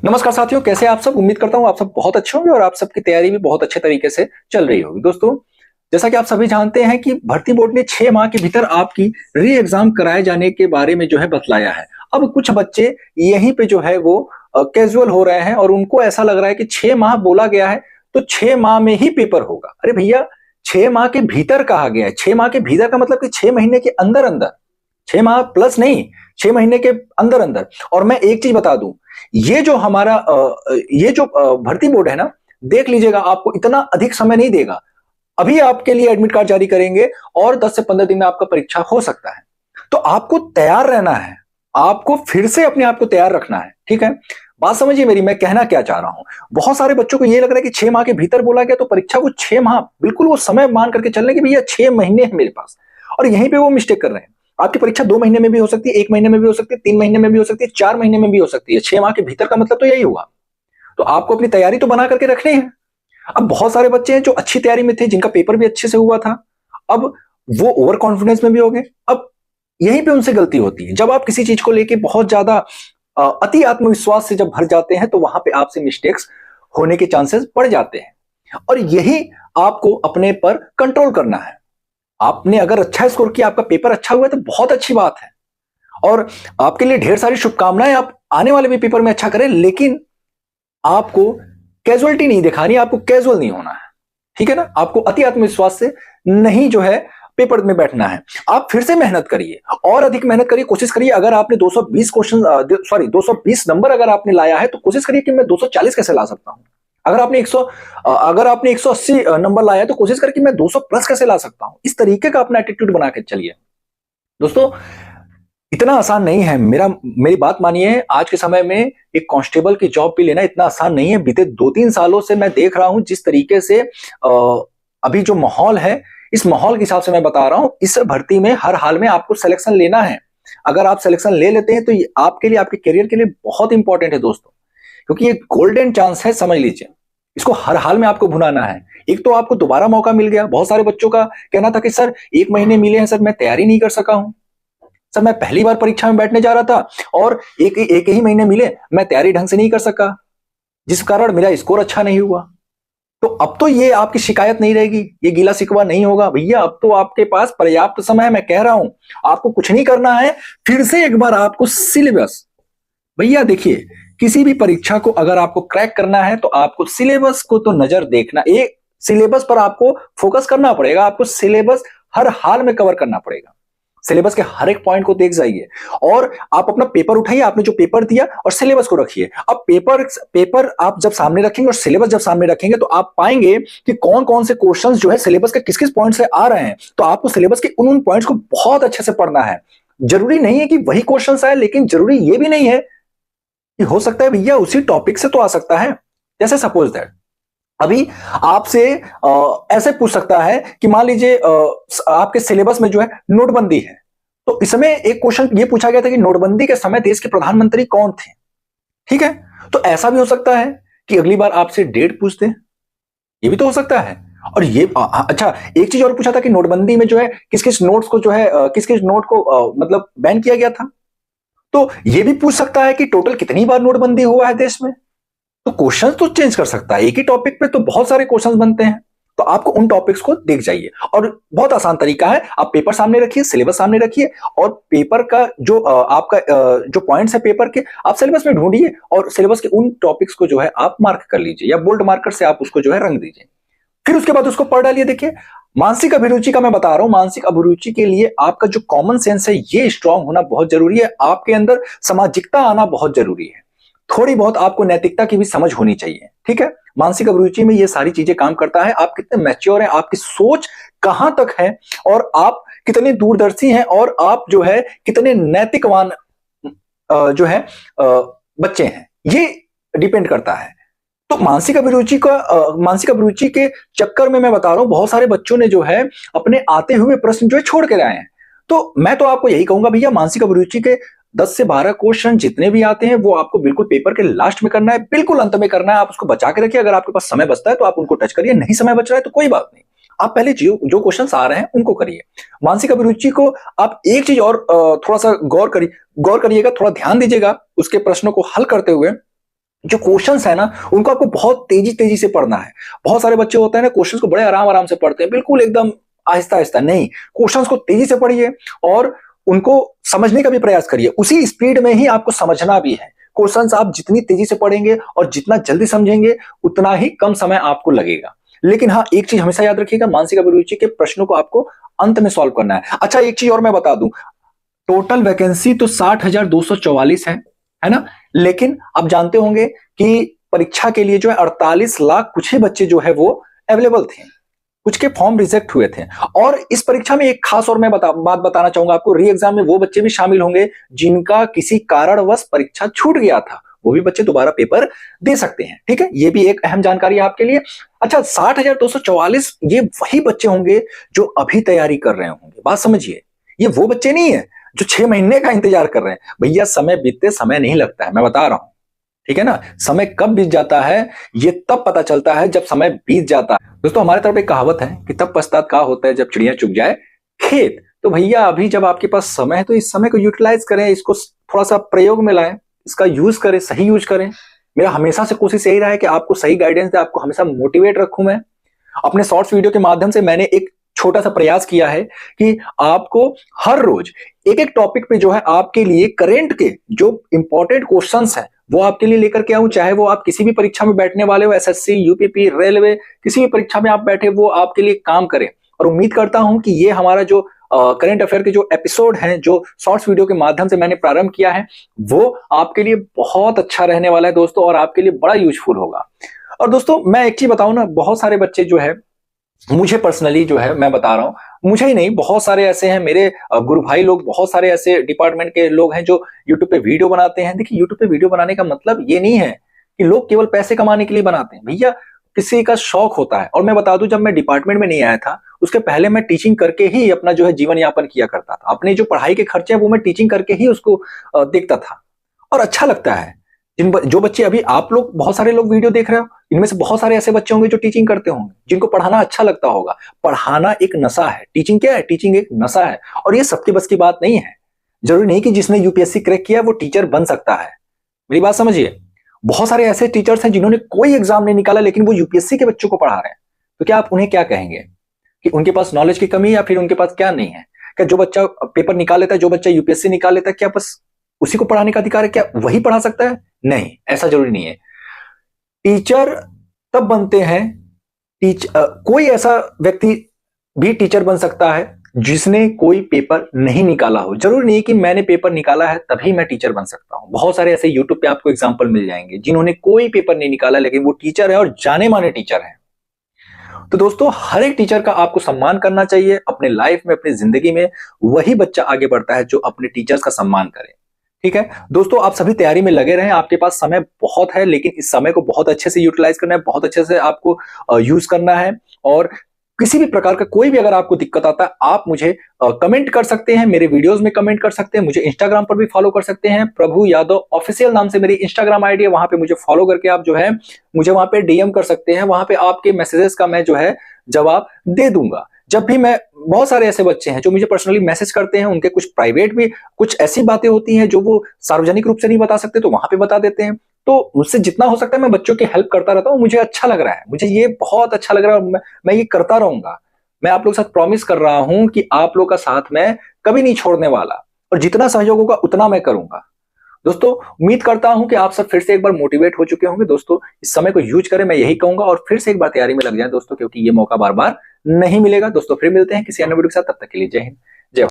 नमस्कार साथियों, कैसे आप सब। उम्मीद करता हूं आप सब बहुत अच्छे होंगे और आप सबकी तैयारी भी बहुत अच्छे तरीके से चल रही होगी। दोस्तों, जैसा कि आप सभी जानते हैं कि भर्ती बोर्ड ने 6 माह के भीतर आपकी री एग्जाम कराए जाने के बारे में जो है बतलाया है। अब कुछ बच्चे यहीं पे जो है वो कैजुअल हो रहे हैं और उनको ऐसा लग रहा है कि 6 माह बोला गया है तो 6 माह में ही पेपर होगा। अरे भैया, 6 माह के भीतर कहा गया है। 6 माह के भीतर का मतलब कि 6 महीने के अंदर अंदर, 6 माह प्लस नहीं, 6 महीने के अंदर अंदर। और मैं एक चीज बता दूं, ये जो हमारा ये जो भर्ती बोर्ड है ना, देख लीजिएगा, आपको इतना अधिक समय नहीं देगा। अभी आपके लिए एडमिट कार्ड जारी करेंगे और 10 से 15 दिन में आपका परीक्षा हो सकता है। तो आपको तैयार रहना है, आपको फिर से अपने आप को तैयार रखना है। ठीक है, बात समझिए मेरी, मैं कहना क्या चाह रहा हूं। बहुत सारे बच्चों को ये लग रहा है कि 6 माह के भीतर बोला गया तो परीक्षा को 6 माह, बिल्कुल वो समय मान करके चलने की भैया 6 महीने है मेरे पास। और यहीं पे वो मिस्टेक कर रहे हैं। आपकी परीक्षा 2 महीने में भी हो सकती है, 1 महीने में भी हो सकती है, 3 महीने में भी हो सकती है, 4 महीने में भी हो सकती है। 6 माह के भीतर का मतलब तो यही हुआ। तो आपको अपनी तैयारी तो बना करके रखनी है। अब बहुत सारे बच्चे हैं जो अच्छी तैयारी में थे, जिनका पेपर भी अच्छे से हुआ था, अब वो ओवर कॉन्फिडेंस में भी हो गए। अब यहीं पे उनसे गलती होती है। जब आप किसी चीज को लेके बहुत ज्यादा अति आत्मविश्वास से जब भर जाते हैं तो वहां पे आपसे मिस्टेक्स होने के चांसेस बढ़ जाते हैं। और यही आपको अपने पर कंट्रोल करना है। आपने अगर अच्छा स्कोर किया, आपका पेपर अच्छा हुआ, तो बहुत अच्छी बात है और आपके लिए ढेर सारी शुभकामनाएं। आप आने वाले भी पेपर में अच्छा करें, लेकिन आपको कैजुअलिटी नहीं दिखानी, आपको कैजुअल नहीं होना है। ठीक है ना, आपको अति आत्मविश्वास से नहीं जो है पेपर में बैठना है। आप फिर से मेहनत करिए और अधिक मेहनत करिए, कोशिश करिए। अगर आपने 220 क्वेश्चन, सॉरी 220 नंबर अगर आपने लाया है तो कोशिश करिए कि मैं 240 कैसे ला सकता हूं। अगर आपने 180 नंबर लाया है तो कोशिश करिए कि मैं 200 प्लस कैसे ला सकता हूं। इस तरीके का अपना एटीट्यूड बना के चलिए। दोस्तों, इतना आसान नहीं है। मेरी बात मानिए, आज के समय में एक कांस्टेबल की जॉब भी लेना इतना आसान नहीं है। बीते 2-3 सालों से मैं देख रहा हूं जिस तरीके से अभी जो माहौल है, इस माहौल के हिसाब से मैं बता रहा हूं, इस भर्ती में हर हाल में आपको सिलेक्शन लेना है। अगर आप सिलेक्शन ले लेते हैं तो ये आपके लिए, आपके करियर के लिए बहुत इंपॉर्टेंट है दोस्तों, क्योंकि ये गोल्डन चांस है, समझ लीजिए। इसको हर हाल में आपको भुनाना है। एक तो आपको दोबारा मौका मिल गया। बहुत सारे बच्चों का कहना था कि सर 1 महीने मिले हैं, सर मैं तैयारी नहीं कर सका हूं, सर मैं पहली बार परीक्षा में बैठने जा रहा था और एक ही महीने मिले, मैं तैयारी ढंग से नहीं कर सका, जिस कारण मेरा स्कोर अच्छा नहीं हुआ। तो अब तो ये आपकी शिकायत नहीं रहेगी, ये गीला शिकवा नहीं होगा भैया। अब तो आपके पास पर्याप्त समय है। मैं कह रहा हूं, आपको कुछ नहीं करना है। फिर से एक बार आपको सिलेबस, भैया देखिए, किसी भी परीक्षा को अगर आपको क्रैक करना है तो आपको सिलेबस को तो नजर देखना, एक सिलेबस पर आपको फोकस करना पड़ेगा। आपको सिलेबस हर हाल में कवर करना पड़ेगा। सिलेबस के हर एक पॉइंट को देख जाइए और आप अपना पेपर उठाइए। आपने जो पेपर दिया और सिलेबस को रखिए। अब पेपर आप जब सामने रखेंगे और सिलेबस जब सामने रखेंगे तो आप पाएंगे कि कौन कौन से क्वेश्चंस जो है सिलेबस के किस किस पॉइंट से आ रहे हैं। तो आपको सिलेबस के उन पॉइंट्स को बहुत अच्छे से पढ़ना है। जरूरी नहीं है कि वही क्वेश्चंस आए, लेकिन जरूरी ये भी नहीं है कि हो सकता है भैया उसी टॉपिक से तो आ सकता है। जैसे सपोज दैट अभी आपसे ऐसे पूछ सकता है कि मान लीजिए आपके सिलेबस में जो है नोटबंदी है, तो इसमें एक क्वेश्चन ये पूछा गया था कि नोटबंदी के समय देश के प्रधानमंत्री कौन थे। ठीक है, तो ऐसा भी हो सकता है कि अगली बार आपसे डेट पूछते हैं, ये भी तो हो सकता है। और ये अच्छा, एक चीज और पूछा था कि नोटबंदी में जो है किस किस नोट्स को जो है किस किस नोट को मतलब बैन किया गया था। तो ये भी पूछ सकता है कि टोटल कितनी बार नोटबंदी हुआ है देश में। तो क्वेश्चंस तो चेंज कर सकता है। एक ही टॉपिक पे तो बहुत सारे क्वेश्चंस बनते हैं। तो आपको उन टॉपिक्स को देख जाइए और बहुत आसान तरीका है। आप पेपर सामने रखिए, सिलेबस सामने रखिए और पेपर का जो आपका जो पॉइंट्स है पेपर के, आप सिलेबस में ढूंढिए और सिलेबस के उन टॉपिक्स को जो है आप मार्क कर लीजिए या बोल्ड मार्कर से आप उसको जो है रंग दीजिए। फिर उसके बाद उसको पढ़ डालिए। देखिए, मानसिक अभिरुचि का मैं बता रहा हूं, मानसिक अभिरुचि के लिए आपका जो कॉमन सेंस है ये स्ट्रांग होना बहुत जरूरी है। आपके अंदर सामाजिकता आना बहुत जरूरी है। थोड़ी बहुत आपको नैतिकता की भी समझ होनी चाहिए। ठीक है, मानसिक अभिरुचि में ये सारी चीजें काम करता है। आप कितने मैच्योर हैं, आपकी सोच कहां तक है और आप कितने दूरदर्शी हैं और आप जो है कितने नैतिकवान जो है बच्चे हैं, ये डिपेंड करता है। तो मानसिक अभिरुचि के चक्कर में मैं बता रहा हूं, बहुत सारे बच्चों ने जो है अपने आते हुए प्रश्न जो है छोड़ के आए हैं। तो मैं तो आपको यही कहूंगा भैया, मानसिक अभिरुचि के 10 से 12 क्वेश्चन जितने भी आते हैं वो आपको बिल्कुल पेपर के लास्ट में करना है, बिल्कुल अंत में करना है। आप उसको बचा के रखिए। अगर आपके पास समय बचता है तो आप उनको टच करिए, नहीं समय बच रहा है तो कोई बात नहीं, आप पहले जो क्वेश्चन आ रहे हैं उनको करिए। मानसिक अभिरुचि को आप एक चीज और थोड़ा सा गौर करिएगा, थोड़ा ध्यान दीजिएगा उसके प्रश्नों को हल करते हुए। जो क्वेश्चंस है ना, उनको आपको बहुत तेजी तेजी से पढ़ना है। बहुत सारे बच्चे होते हैं ना, क्वेश्चंस को बड़े आराम आराम से पढ़ते हैं, बिल्कुल एकदम आहिस्ता आहिस्ता नहीं, क्वेश्चंस को तेजी से पढ़िए और उनको समझने का भी प्रयास करिए। उसी स्पीड में ही आपको समझना भी है। क्वेश्चंस आप जितनी तेजी से पढ़ेंगे और जितना जल्दी समझेंगे, उतना ही कम समय आपको लगेगा। लेकिन हाँ, एक चीज हमेशा याद रखिएगा, मानसिक अभिरुचि के प्रश्नों को आपको अंत में सॉल्व करना है। अच्छा, एक चीज और मैं बता दूं, टोटल वैकेंसी तो 60,244 है ना, लेकिन आप जानते होंगे कि परीक्षा के लिए जो है 48 लाख कुछ ही बच्चे जो है वो अवेलेबल थे, कुछ के फॉर्म रिजेक्ट हुए थे। और इस परीक्षा में एक खास और मैं बात बताना चाहूंगा आपको, री एग्जाम में वो बच्चे भी शामिल होंगे जिनका किसी कारणवश परीक्षा छूट गया था, वो भी बच्चे दोबारा पेपर दे सकते हैं। ठीक है, ये भी एक अहम जानकारी है आपके लिए। अच्छा, 60,244 ये वही बच्चे होंगे जो अभी तैयारी कर रहे होंगे। बात समझिए, ये वो बच्चे नहीं है जो 6 महीने का इंतजार कर रहे हैं। भैया, समय बीतते समय नहीं लगता है, मैं बता रहा हूं। ठीक है ना, समय कब बीत जाता है ये तब पता चलता है जब समय बीत जाता है। दोस्तों, हमारे तरफ एक कहावत है कि तब पछतात का होता है जब चिड़िया चुग जाए खेत। तो भैया, अभी जब आपके पास समय है तो इस समय को यूटिलाइज करें, इसको थोड़ा सा प्रयोग में लाएं, इसका यूज करें, सही यूज करें। मेरा हमेशा से कोशिश यही रहा है कि आपको सही गाइडेंस दे, आपको हमेशा मोटिवेट रखूं। मैं अपने शॉर्ट्स वीडियो के माध्यम से मैंने एक छोटा सा प्रयास किया है कि आपको हर रोज एक एक टॉपिक पे जो है आपके लिए करेंट के जो इंपॉर्टेंट क्वेश्चंस हैं वो आपके लिए लेकर के आऊं। चाहे वो आप किसी भी परीक्षा में बैठने वाले हो, एसएससी, यूपीपी, रेलवे, किसी भी परीक्षा में आप बैठे, वो आपके लिए काम करें। और उम्मीद करता हूं कि ये हमारा जो करंट अफेयर के जो एपिसोड हैं, जो शॉर्ट्स वीडियो के माध्यम से मैंने प्रारंभ किया है, वो आपके लिए बहुत अच्छा रहने वाला है दोस्तों, और आपके लिए बड़ा यूजफुल होगा। और दोस्तों, मैं एक चीज बताऊं ना, बहुत सारे बच्चे जो है, मुझे पर्सनली जो है, मैं बता रहा हूं, मुझे ही नहीं, बहुत सारे ऐसे हैं मेरे गुरु भाई लोग, बहुत सारे ऐसे डिपार्टमेंट के लोग हैं जो यूट्यूब पे वीडियो बनाते हैं। देखिए, यूट्यूब पे वीडियो बनाने का मतलब ये नहीं है कि लोग केवल पैसे कमाने के लिए बनाते हैं। भैया, किसी का शौक होता है। और मैं बता दूं, जब मैं डिपार्टमेंट में नहीं आया था, उसके पहले मैं टीचिंग करके ही अपना जो है जीवन यापन किया करता था। अपने जो पढ़ाई के खर्चे हैं वो मैं टीचिंग करके ही उसको देखता था, और अच्छा लगता है। जो बच्चे अभी आप लोग, बहुत सारे लोग वीडियो देख रहे हो, इनमें से बहुत सारे ऐसे बच्चे होंगे जो टीचिंग करते होंगे, जिनको पढ़ाना अच्छा लगता होगा। पढ़ाना एक नशा है। टीचिंग क्या है? टीचिंग एक नशा है, और ये सबके बस की बात नहीं है। जरूरी नहीं कि जिसने यूपीएससी क्रैक किया वो टीचर बन सकता है। मेरी बात समझिए, बहुत सारे ऐसे टीचर्स हैं जिन्होंने कोई एग्जाम नहीं निकाला, लेकिन वो यूपीएससी के बच्चों को पढ़ा रहे हैं। तो क्या आप उन्हें क्या कहेंगे कि उनके पास नॉलेज की कमी है, या फिर उनके पास क्या नहीं है? क्या जो बच्चा पेपर निकाल लेता है, जो बच्चा यूपीएससी निकाल लेता है, क्या बस उसी को पढ़ाने का अधिकार है? क्या वही पढ़ा सकता है? नहीं, ऐसा जरूरी नहीं है। टीचर तब बनते हैं, कोई ऐसा व्यक्ति भी टीचर बन सकता है जिसने कोई पेपर नहीं निकाला हो। जरूरी नहीं कि मैंने पेपर निकाला है तभी मैं टीचर बन सकता हूं। बहुत सारे ऐसे यूट्यूब पे आपको एग्जांपल मिल जाएंगे जिन्होंने कोई पेपर नहीं निकाला, लेकिन वो टीचर है और जाने माने टीचर है। तो दोस्तों, हर एक टीचर का आपको सम्मान करना चाहिए अपने लाइफ में, अपनी जिंदगी में। वही बच्चा आगे बढ़ता है जो अपने टीचर्स का सम्मान करे। ठीक है दोस्तों, आप सभी तैयारी में लगे रहें। आपके पास समय बहुत है, लेकिन इस समय को बहुत अच्छे से यूटिलाइज करना है, बहुत अच्छे से आपको यूज करना है। और किसी भी प्रकार का कोई भी अगर आपको दिक्कत आता है, आप मुझे कमेंट कर सकते हैं, मेरे वीडियोस में कमेंट कर सकते हैं, मुझे इंस्टाग्राम पर भी फॉलो कर सकते हैं। प्रभु यादव ऑफिशियल नाम से मेरी इंस्टाग्राम आईडी है, वहां पे मुझे फॉलो करके आप जो है मुझे वहां पे डीएम कर सकते हैं। वहां पे आपके मैसेजेस का मैं जो है जवाब दे दूंगा। जब भी मैं, बहुत सारे ऐसे बच्चे हैं जो मुझे पर्सनली मैसेज करते हैं, उनके कुछ प्राइवेट भी कुछ ऐसी बातें होती हैं जो वो सार्वजनिक रूप से नहीं बता सकते, तो वहां पे बता देते हैं। तो मुझसे जितना हो सकता है मैं बच्चों की हेल्प करता रहता हूं। मुझे अच्छा लग रहा है, मुझे ये बहुत अच्छा लग रहा है, मैं ये करता रहूंगा। मैं आप लोग के साथ प्रॉमिस कर रहा हूं कि आप लोग का साथ मैं कभी नहीं छोड़ने वाला, और जितना सहयोग होगा उतना मैं करूंगा। दोस्तों, उम्मीद करता हूं कि आप सब फिर से एक बार मोटिवेट हो चुके होंगे। दोस्तों, इस समय को यूज करें, मैं यही कहूंगा, और फिर से एक बार तैयारी में लग जाएं दोस्तों, क्योंकि ये मौका बार बार नहीं मिलेगा। दोस्तों, फिर मिलते हैं किसी अन्य वीडियो के साथ, तब तक के लिए जय हिंद, जय भारत।